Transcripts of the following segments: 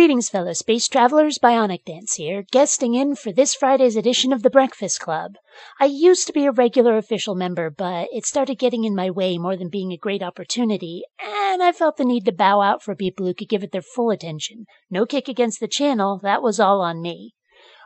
Greetings, fellow space travelers. Bionic Dance here, guesting in for this Friday's edition of The Breakfast Club. I used to be a regular official member, but it started getting in my way more than being a great opportunity, and I felt the need to bow out for people who could give it their full attention. No kick against the channel, that was all on me.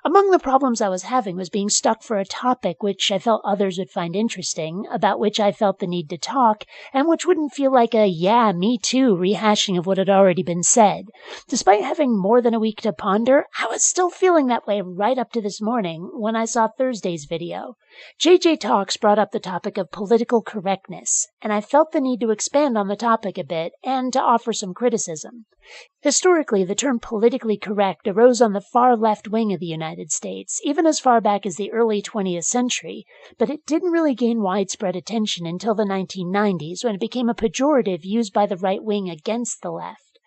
Among the problems I was having was being stuck for a topic which I felt others would find interesting, about which I felt the need to talk, and which wouldn't feel like a "yeah, me too" rehashing of what had already been said. Despite having more than a week to ponder, I was still feeling that way right up to this morning when I saw Thursday's video. JJ Talks brought up the topic of political correctness, and I felt the need to expand on the topic a bit and to offer some criticism. Historically, the term politically correct arose on the far left wing of the United States, even as far back as the early 20th century, but it didn't really gain widespread attention until the 1990s, when it became a pejorative used by the right wing against the left.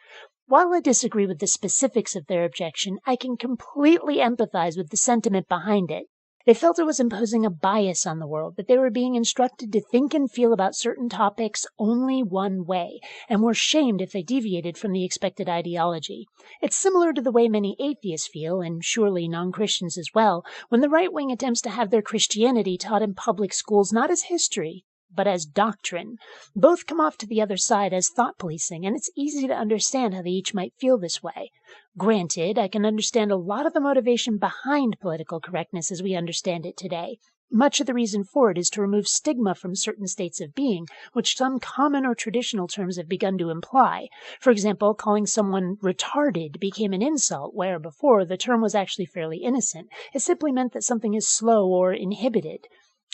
While I disagree with the specifics of their objection, I can completely empathize with the sentiment behind it. They felt it was imposing a bias on the world, that they were being instructed to think and feel about certain topics only one way, and were shamed if they deviated from the expected ideology. It's similar to the way many atheists feel, and surely non-Christians as well, when the right wing attempts to have their Christianity taught in public schools not as history, but as doctrine. Both come off to the other side as thought policing, and it's easy to understand how they each might feel this way. Granted, I can understand a lot of the motivation behind political correctness as we understand it today. Much of the reason for it is to remove stigma from certain states of being, which some common or traditional terms have begun to imply. For example, calling someone retarded became an insult, where before the term was actually fairly innocent. It simply meant that something is slow or inhibited.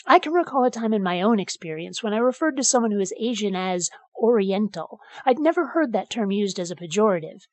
I can recall a time in my own experience when I referred to someone who is Asian as Oriental. I'd never heard that term used as a pejorative.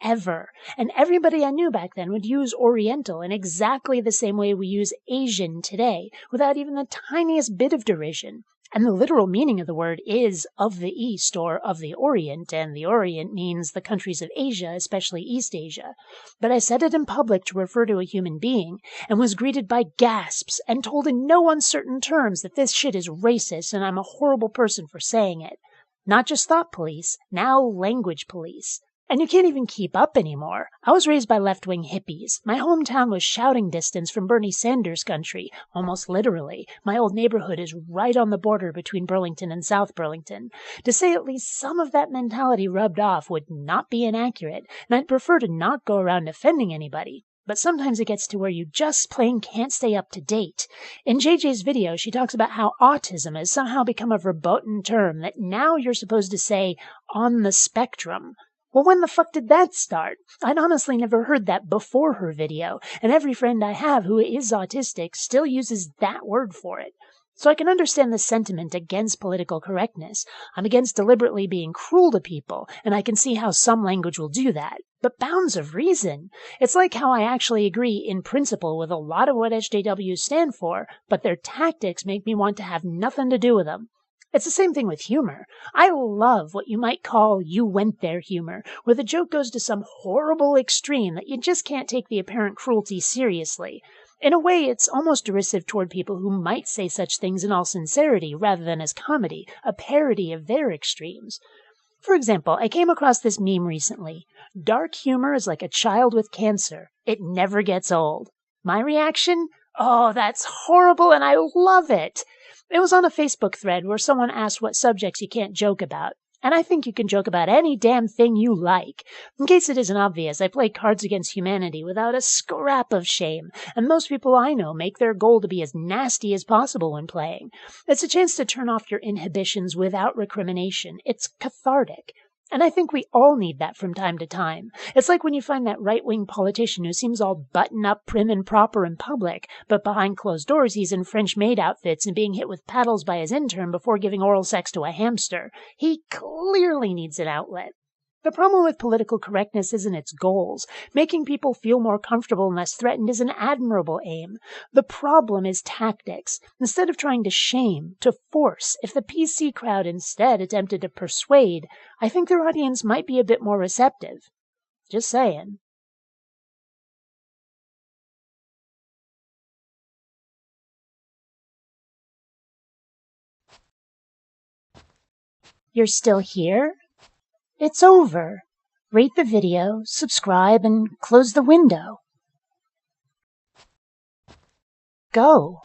Ever. And everybody I knew back then would use Oriental in exactly the same way we use Asian today, without even the tiniest bit of derision. And the literal meaning of the word is of the East or of the Orient, and the Orient means the countries of Asia, especially East Asia. But I said it in public to refer to a human being, and was greeted by gasps and told in no uncertain terms that this shit is racist and I'm a horrible person for saying it. Not just thought police, now language police. And you can't even keep up anymore. I was raised by left-wing hippies. My hometown was shouting distance from Bernie Sanders country, almost literally. My old neighborhood is right on the border between Burlington and South Burlington. To say at least some of that mentality rubbed off would not be inaccurate, and I'd prefer to not go around offending anybody. But sometimes it gets to where you just plain can't stay up to date. In JJ's video, she talks about how autism has somehow become a verboten term, that now you're supposed to say, on the spectrum. Well, when the fuck did that start? I'd honestly never heard that before her video, and every friend I have who is autistic still uses that word for it. So I can understand the sentiment against political correctness. I'm against deliberately being cruel to people, and I can see how some language will do that. But bounds of reason. It's like how I actually agree in principle with a lot of what SJWs stand for, but their tactics make me want to have nothing to do with them. It's the same thing with humor. I love what you might call "you went there" humor, where the joke goes to some horrible extreme that you just can't take the apparent cruelty seriously. In a way, it's almost derisive toward people who might say such things in all sincerity rather than as comedy, a parody of their extremes. For example, I came across this meme recently. Dark humor is like a child with cancer. It never gets old. My reaction? Oh, that's horrible and I love it! It was on a Facebook thread where someone asked what subjects you can't joke about. And I think you can joke about any damn thing you like. In case it isn't obvious, I play Cards Against Humanity without a scrap of shame, and most people I know make their goal to be as nasty as possible when playing. It's a chance to turn off your inhibitions without recrimination. It's cathartic. And I think we all need that from time to time. It's like when you find that right-wing politician who seems all button-up, prim and proper in public, but behind closed doors he's in French maid outfits and being hit with paddles by his intern before giving oral sex to a hamster. He clearly needs an outlet. The problem with political correctness isn't its goals. Making people feel more comfortable and less threatened is an admirable aim. The problem is tactics. Instead of trying to shame, to force, if the PC crowd instead attempted to persuade, I think their audience might be a bit more receptive. Just saying. You're still here? It's over. rate the video, subscribe, and close the window. Go.